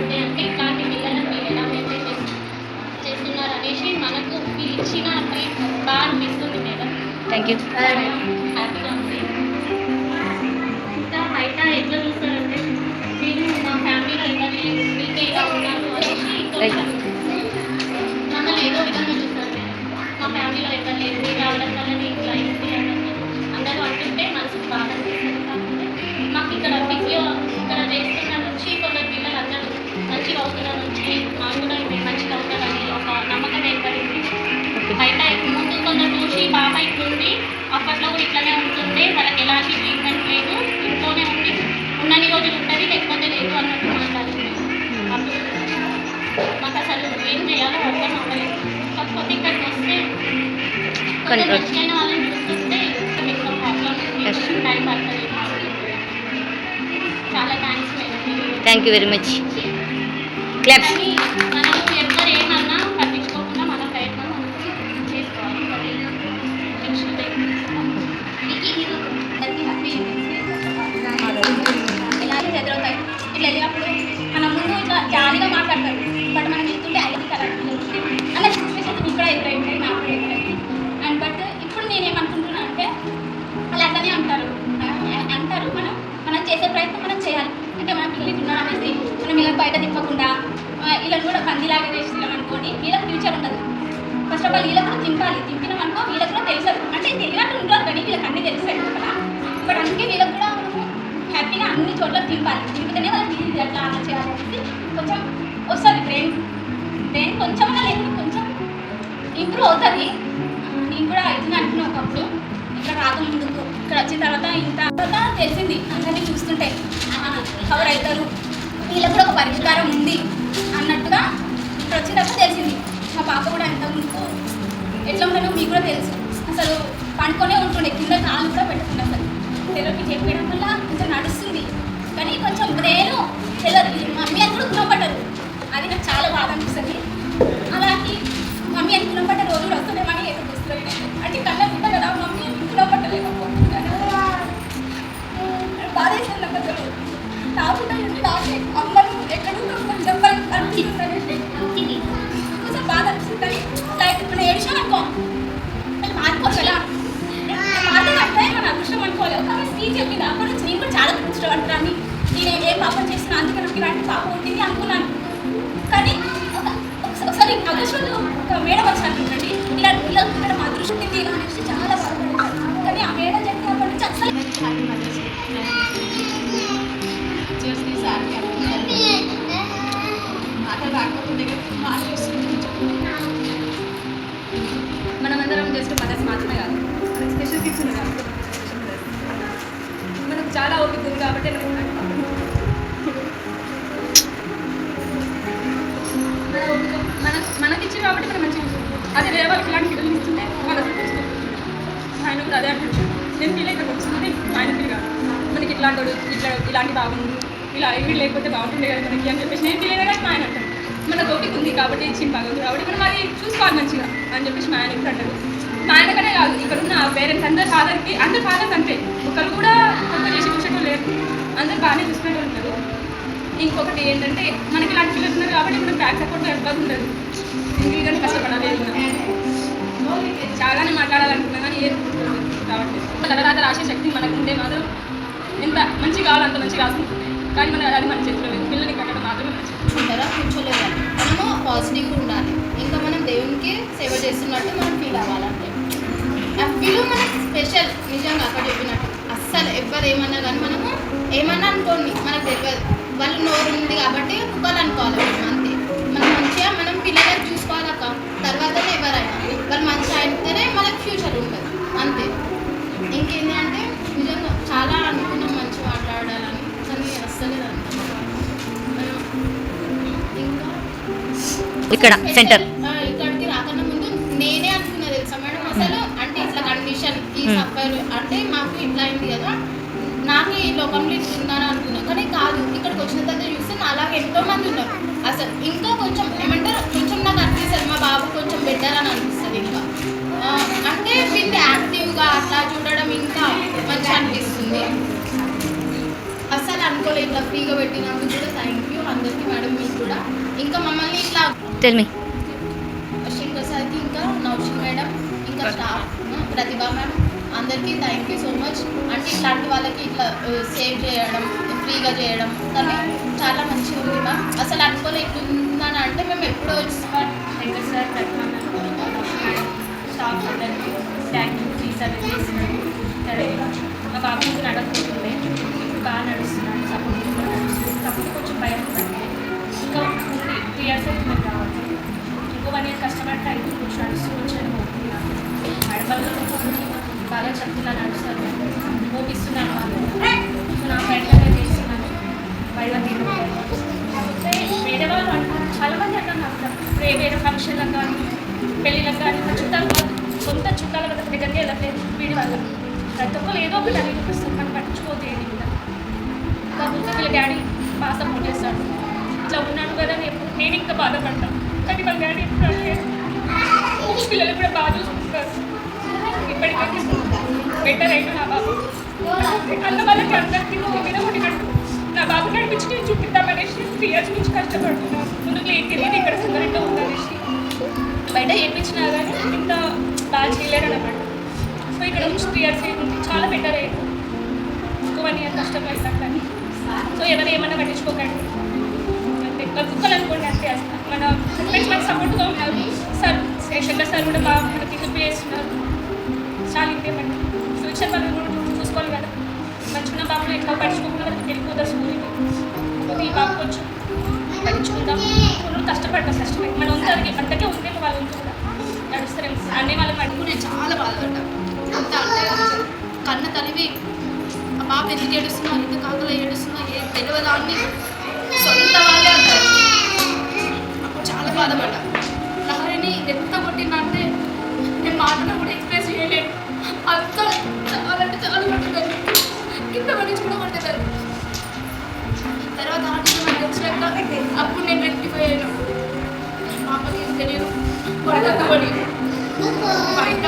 Birthday అంటే ఇట్లాంటి పిల్లలను మీరు ఎలా మెయింటైన్ చేస్తున్నారు అనేసి మనకు మీరు ఇచ్చిన ట్రీట్ బాగా అనిపిస్తుంది మేడం. Thank you. హ్యాపీగా ఉంది. ఇంకా బయట ఎట్లా చూస్తారంటే మీరు మా ఫ్యామిలీలో ఎవరు లేరు, మీకే ఇలా ఉన్నారు అనేసి మమ్మల్ని ఏదో విధంగా చూస్తారు మేడం. మా ఫ్యామిలీలో ఎవరు లేరు, మీరు రావడం వల్లనే ఇట్లా అయింది అన్నట్టు అందరూ అంటుంటే మనసుకు బాగా అనిపిస్తుంది. కాకపోతే మాకు ఇక్కడ ఇక్కడ చేస్తున్న నుంచి కొందరు పిల్లలు అందరూ మంచిగా అవుతున్న నుంచి మాకు కూడా మేము మంచిగా అవుతారని ఒక నమ్మకం ఏర్పడింది. బయట ముందు కొందరు చూసి బాగా ఇట్లుంది, అప్పట్లో కూడా ఇట్లానే ఉంటుంటే వాళ్ళకి ఎలాంటి ట్రీట్మెంట్ లేదు, ఇంట్లోనే ఉండి ఉన్నన్ని రోజులు ఉంటుంది లేకపోతే లేదు అన్నట్టు మాట్లాడుతుంది. అప్పుడు మాకు అసలు ఏం చేయాలో అర్థం అవ్వలేదు. కాకపోతే ఇక్కడికి వస్తే కొంచెం మంచిగా వాళ్ళని చూస్తుంటే ఎక్కువ ప్రాబ్లం టైం పడుతుంది. చాలా thanks madam. Thank you very much. Claps. మనం ఎవరు ఏమన్నా పట్టించుకోకుండా మన ప్రయత్నం చేసుకోవాలి. ఎలాగే ఎదురవుతాయి. ఇట్లా వెళ్ళినప్పుడు మన ముందు ఇట్లా జాలీగా మాట్లాడతారు, బట్ మనం వెళ్తుంటే అయ్యి కదా అలా సిచ్యువేషన్స్ మీకు కూడా ఎదురైంటాయి, నాకు కూడా ఎదురైంది. అండ్ బట్ ఇప్పుడు నేనేమనుకుంటున్నా అంటే వాళ్ళు అట్లనే అంటారు మనం చేసే ప్రయత్నం మనం చేయాలి. అంటే మన పిల్లలు ఉన్నారు అనేసి మనం వీళ్ళకి బయట తిప్పకుండా వీళ్ళని కూడా పందిలాగా వేసినాం అనుకోండి, వీళ్ళకి ఫ్యూచర్ ఉండదు. ఫస్ట్ ఆఫ్ ఆల్ వీళ్ళకి కూడా తింపినాం అనుకో, వీళ్ళకి కూడా తెలుసు. అంటే తెలియనట్టు ఉంటారు కానీ వీళ్ళకి అన్నీ తెలుస్తాయి కదా. బట్ అందుకే వీళ్ళకి కూడా హ్యాపీగా అన్ని చోట్ల తింపాలి. తింపితేనే వాళ్ళకి ఇది అట్లా అలా చేయాలనేసి కొంచెం వస్తుంది బ్రెయిన్ కొంచెం లేదు కొంచెం ఇంప్రూవ్ అవుతుంది. నేను కూడా అవుతుంది అంటున్నాను ఒకప్పుడు, ఇక్కడ రాక ముందుకు ఇక్కడ వచ్చిన తర్వాత ఇంత తెలిసింది. అందరినీ చూస్తుంటే కవర్ అవుతారు, వీళ్ళకి కూడా ఒక పరిష్కారం ఉంది అన్నట్టుగా ఇక్కడ వచ్చినప్పుడు తెలిసింది. మా పాప కూడా ఎంత ముందుకు ఎట్లా ఉండనో మీకు కూడా తెలుసు. అసలు పండుకొనే ఉంటుండే, కింద కాలు కూడా పెట్టుకుంటే అసలు తెరపి చెప్పడం వల్ల కొంచెం నడుస్తుంది. కానీ కొంచెం బ్రెయిన్ తెలియదు. మమ్మీ అని కూడా గుణపడ్డారు, అది నాకు చాలా బాగా అనిపిస్తుంది. అలాంటి మమ్మీ అని గుణపడ్డ రోజు కూడా వస్తుండే, మనీ ఎక్కడ వస్తుంది అంటే కళ్ళ బిడ్డ కదా మమ్మీ గుణపట్టలేకపోతున్నాను. బాధ వేసింది నాకు అసలు. రాకుండా రాకే అమ్మను ఎక్కడుందో దెబ్బలు అనిపిస్తుందంటే కొంచెం బాధ అనిపిస్తుంది. లైక్ ఇప్పుడు ఏడిచాను అనుకో, అది మారిపోదు కదా, మారుతుందంటే మన అదృష్టం అనుకోలేదు. కానీ స్పీచ్ చెప్పింది అప్పటి నుంచి నేను కూడా చాలా దృష్టిపడతాను. నేను ఏ పాపం చేస్తున్నా, అందుకే నాకు ఇలాంటి పాపం ఉంటుంది అనుకున్నాను. కానీ ఒకసారి అదృష్టంలో ఒక మేడం వచ్చానండి, ఇలాంటి పిల్లలు ఇక్కడ మా అదృష్టం ఉంది అనేసి చాలా బాధపడతారు. కానీ ఆ మేడం చెప్పినప్పటి నుంచి అసలు మనమందరం జస్ట్ మదర్స్ మాత్రమే కాదు, మనకి స్పెషల్ కిట్స్ ఉన్నాయి కాబట్టి మనకు చాలా ఓపిక ఉంది కాబట్టి మనకి ఇచ్చింది కాబట్టి మనం మంచిగా ఉంటుంది. అదే వేరే వాళ్ళకి ఇలాంటి పిల్లలు ఇస్తుంటే వాళ్ళు ఆయన కూడా అదే అంటున్నాడు. నేను ఫీల్ అయితే వచ్చింది ఆయన ఫీల్ కాదు, మనకి ఇలాంటి బాగుంది, ఇలా ఇవి లేకపోతే బాగుంటుండే కదా మనకి అని చెప్పేసి నేను ఫీల్ అయినా కానీ మా ఆయన అంటాడు. మన ఓపిక ఉంది కాబట్టి ఇచ్చింది బాగుంది కాబట్టి మనం అది చూసుకోవాలి మంచిగా అని చెప్పేసి మా ఆయన ఇప్పుడు అంటారు. మా ఆయనకనే కాదు, ఇక్కడ ఉన్న పేరెంట్స్ అందరు ఫాదర్స్ అంతే, ఒకరు కూడా కొంత చేసి చూసేటోళ్ళు లేరు, అందరూ బాగానే చూసుకునేటోళ్ళు ఉంటారు. ఇంకొకటి ఏంటంటే మనకి ఇలాంటి పిల్లలు ఉన్నారు కాబట్టి మనం బ్యాక్ సపోర్ట్ ఇబ్బంది ఉండదు. ఇంటిగానే కష్టపడాలి, చాలానే మాట్లాడాలనుకున్నా కానీ ఏది కాబట్టి తర్వాత రాసే శక్తి మనకు ఉంటే మాత్రం ఎంత మంచిగా కావాలో అంత మంచిగా రాసుకుంటుంది. కానీ అది మన చేతిలో లేదు, పిల్లల్ని కట్టడం మాత్రమే మంచిగా కూర్చోలేదు. మనము పాజిటివ్గా ఉండాలి, ఇంకా మనం దేవునికి సేవ చేస్తున్నట్టు మనం ఫీల్ అవ్వాలంటే ఆ ఫీల్ మనకు స్పెషల్. నిజంగా అక్కడ చెప్పినట్టు అస్సలు ఎవ్వరు ఏమన్నా కానీ మనము ఏమన్నా అనుకోండి మనకు తెలియదు, వాళ్ళు నోరు ఉంది కాబట్టి కుక్కలు అనుకోవాలి మనం అంతే. మనం మంచిగా మనం పిల్లలకు చూసుకోవాలక్క, తర్వాతనే ఎవరైనా వాళ్ళు మంచిగా అయితేనే మనకు ఫ్యూచర్ ఉంటుంది అంతే. ఇంకేంటి అంటే నిజంగా చాలా అనుకున్నాం మంచిగా మాట్లాడాలని, కానీ అస్సలే ఇంకా ఇక్కడ సెంటర్ ఇక్కడికి రాకన్నా ముందు నేనే అనుకున్నా తెలుసా మేడం, అసలు అంటే ఇట్లా కండిషన్ ఈ సఫర్ అంటే మాకు ఇట్లా అయింది కదా, నాకు ఈ లోకంలో ఉన్నాను అనుకున్నా. కానీ కాదు, ఇక్కడికి వచ్చిన తర్వాత చూస్తే అలాగే ఎంతో మంది ఉన్నారు. అసలు ఇంకా కొంచెం ఏమంటారు, కొంచెం నాకు అనిపిస్తుంది మా బాబు కొంచెం బెటర్ అని అనిపిస్తుంది. ఇంకా అంటే వీళ్ళు యాక్టివ్గా అట్లా చూడడం ఇంకా మంచిగా అనిపిస్తుంది. అస్సలు అనుకోలేదు ఇట్లా ఫ్రీగా పెట్టినందుకు కూడా థ్యాంక్ యూ అందరికీ మేడం. మీకు కూడా. ఇంకా మమ్మల్ని ఇట్లా టెల్ మీ. శ్రీనివాసానికి ఇంకా నౌషిన్ మేడం ఇంకా స్టాఫ్ ప్రతిభా మ్యామ్ అందరికీ థ్యాంక్ యూ సో మచ్. అంటే ఇట్లాంటి వాళ్ళకి ఇట్లా సేవ్ చేయడం ఫ్రీగా చేయడం కానీ చాలా మంచిగా ఉంది మ్యామ్. అసలు అనుకోలే ఇట్లుందని అంటే మేము ఎప్పుడో శంకర్ సార్ ప్రతిభా మేడం స్టాఫ్ అందరికీ థ్యాంక్ యూ. ఈ సర్వీస్ చేసినారు. సరే మా బాబు నడకుంటుండే ఇప్పుడు బాగా నడుస్తున్నాడు. సపోర్ట్ నడుస్తుంది. కాకపోతే కొంచెం భయం ఉందండి. ఇంకా 3 years అయితే మేము రావాలి. ఇంకో 1 year కష్టపడితే అయితే కొంచెం నడుస్తూ వచ్చాను. నడవల్లో బాగా చెప్తున్నా నడుస్తాను. ఓపిస్తున్నాను వాళ్ళు. సో నా ప్రయత్నంగా చేస్తున్నాను. బయట కాకపోతే వేరే వాళ్ళు అంటారు చాలామంది అంటారు నాకు వేరే ఫంక్షన్లకు కానీ పెళ్ళిళ్ళకి కానీ మా చుట్టాలు సొంత చుట్టాల కదా దగ్గరికి వెళ్ళట్లేదు వీడి వల్ల. ప్రతి ఒక్కరు ఏదో ఒకటి అనేది చూపిస్తారు. మనం పట్టించుకోతే ఏది కూడా. కాకపోతే వీళ్ళ డాడీ బాగా సపోర్ట్ చేస్తాడు. ఇట్లా ఉన్నాను కదా అని ఎప్పుడు నేను ఇంకా బాధపడతాను. కానీ వాళ్ళ డాడీ పిల్లలు కూడా బాగా చూసుకుంటారు. ఇప్పటికైతే బెటర్ అయినా నా బాబు అన్న వాళ్ళకి అందరికీ మీద కొట్టినట్టు నా బాబు నడిపించి నేను చూపిద్దామనేసి 3 years నుంచి కష్టపడుతున్నాను. ముందుకు ఏం తెలియదు ఇక్కడ సుందరంగా ఉందనేసి బయట ఏపించినా కానీ ఇంత బాగా చేయలేరు అనమాట. సో ఇక్కడ నుంచి 3 years అయింది. చాలా బెటర్ అయ్యింది. ఇంకో 1 year కష్టం అవుతాం కానీ సో ఎవరు ఏమన్నా పట్టించుకోకండి. అంతే కుక్కలు అనుకోండి అంతే. అసలు మన హస్బెండ్స్ మనకు సపోర్ట్గా ఉన్నారు. సార్ శంకర్ సార్ కూడా బాగా మనకి హెల్ప్ చేస్తున్నారు. చాలా ఇంకేమండి ఫ్యూచర్ మనం కూడా చూసుకోవాలి కదా. మంచిగా బాబుని ఎట్లా పట్టించుకోకుండా వెళ్ళిపోతారు స్కూల్కి. ఈ బాబు కొంచెం పట్టించుకుందాం. కొన్ని కష్టపడతాం. కష్టమే మన ఉంటుంది అంతకే ఉంటే వాళ్ళ ఉంటుంది కూడా నడుస్తారు. అన్నీ వాళ్ళని పట్టుకుని నేను చాలా బాధపడ్డా. అంత అంటే కన్న తల్లివి ఆ పాప ఎందుకు ఏడుస్తున్నా ఎందుకు ఆకలి ఏడుస్తున్నా ఏ తెలియదాన్ని సొంత వాళ్ళే అంటారు. అప్పుడు చాలా బాధపడ్డా. లహరిని ఎంత కొట్టిందంటే నేను మాటలో కూడా ఎక్స్ప్రెస్ చేయలేను. అంత చాలా అంటే చాలా కొట్టిందని కింద పడించి కూడా కొట్టేదాన్ని. తర్వాత ఆర్టిస్ట్ మనకి వచ్చినాక అప్పుడు నేను రెక్టిఫై అయ్యాను. పాపకి ఏం తెలియదు కొడతక్కువని బయట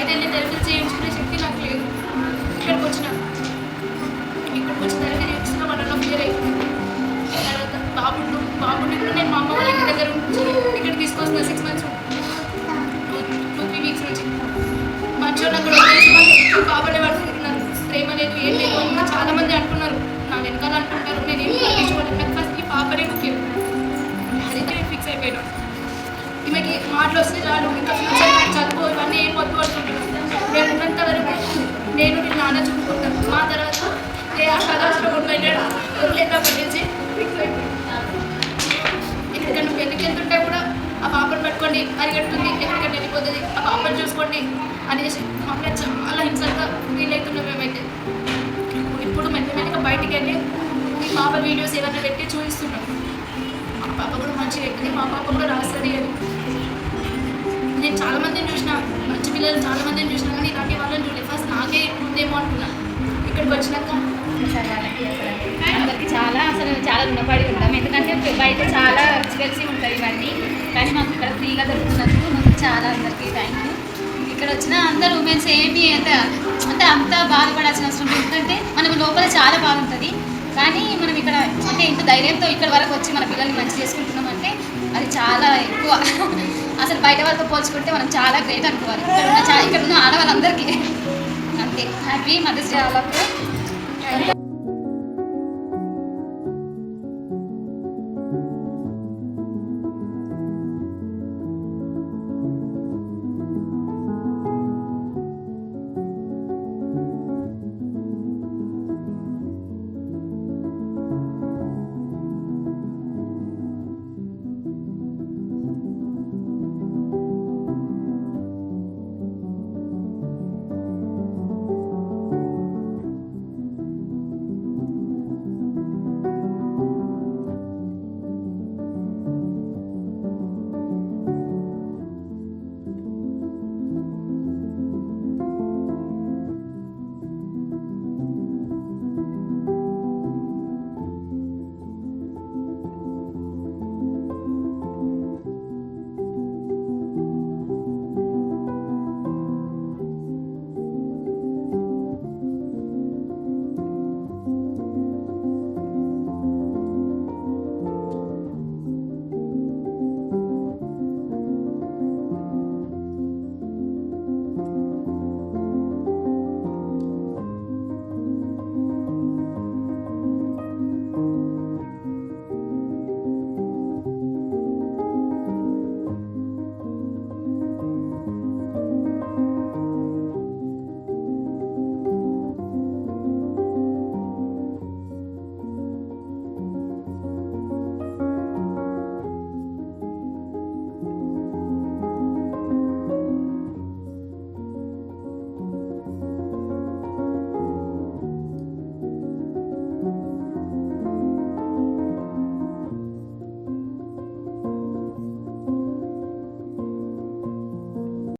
వెళ్ళి థెరపీ చేయించుకునే శక్తి నాకు లేదు. ఇక్కడికి వచ్చి థెరపీ చేయించిన వాళ్ళలో క్లియర్ అయిపోయింది. తర్వాత బాబుని కూడా నేను మా అమ్మ వాళ్ళ ఇంటి దగ్గర నుంచి ఇక్కడ తీసుకొస్తున్నా 6 months 2-3 weeks నుంచి. మంచిగా కూడా బాబునే పడుకుంటున్నారు. ప్రేమ లేదు ఏం లేదు ఇంకా చాలామంది అంటున్నారు. నా వెనకాల అంటుంటారు. నేను ఏం పట్టించుకోవడం నాకు ఫస్ట్ ఈ పాపనే ముఖ్యం. అదైతే నేను ఫిక్స్ అయిపోయాను. ఈమెకి మాటలు వస్తే చాలు ఇంకా ఫ్యూచర్ చదువు ఇవన్నీ ఏం వద్దు అనుకుంటున్నాను. నేను ఉన్నంత వరకు నేను నాన్న చూసుకుంటాను. మా తర్వాత ఏ ఆ కళాశాల వెళ్ళాడు లేదా పట్టేసి ఫిక్స్ అయిపోయింది. ఇక్కడ నువ్వు ఎందుకు వెళ్తుంటే కూడా ఆ పాపను పట్టుకోండి అరిగడుతుంది ఎక్కడికైనా వెళ్ళిపోతుంది ఆ పాపను చూసుకోండి అనేసి మమ్మల్ని చాలా హింసగా ఫీల్ అవుతున్నాం మేమైతే. ఇప్పుడు మెల్లమెల్లగా బయటికి వెళ్ళి ఈ పాప వీడియోస్ ఏమైనా పెట్టి చూపిస్తున్నాం. మా పాప కూడా మంచిగా ఎక్కుతుంది. మా పాప కూడా రాస్తుంది అని నేను చాలామందిని చూసిన మంచి పిల్లలు చాలామందిని చూసినా కానీ ఇలాంటి వాళ్ళని చూడలేదు. ఫస్ట్ నాకే ఉందేమో అనుకున్నాను. ఇక్కడికి వచ్చినాక సార్ వాళ్ళకి అందరికీ చాలా అసలు చాలా రుణపడి ఉంటాం. ఎందుకంటే బయట చాలా ఎక్స్పెన్సివ్ ఉంటాయి ఇవన్నీ. కానీ మాకు ఇక్కడ ఫ్రీగా దొరుకుతున్నందుకు మాకు చాలా అందరికీ థ్యాంక్ యూ. ఇక్కడ వచ్చిన అందరు ఉమెన్స్ ఏమి అంటే అంత బాధపడాల్సిన అవసరం లేదు. ఎందుకంటే మనం లోపల చాలా బాగుంటుంది. కానీ మనం ఇక్కడ అంటే ఇంత ధైర్యంతో ఇక్కడ వరకు వచ్చి మన పిల్లల్ని మంచి చేసుకుంటున్నాం అంటే అది చాలా ఎక్కువ. అసలు బయట వాళ్ళతో పోల్చుకుంటే మనం చాలా గ్రేట్ అనుకోవాలి. ఇక్కడ ఉన్న ఆడవాళ్ళందరికీ అంతే. హ్యాపీ మదర్స్ డే వాళ్ళకు.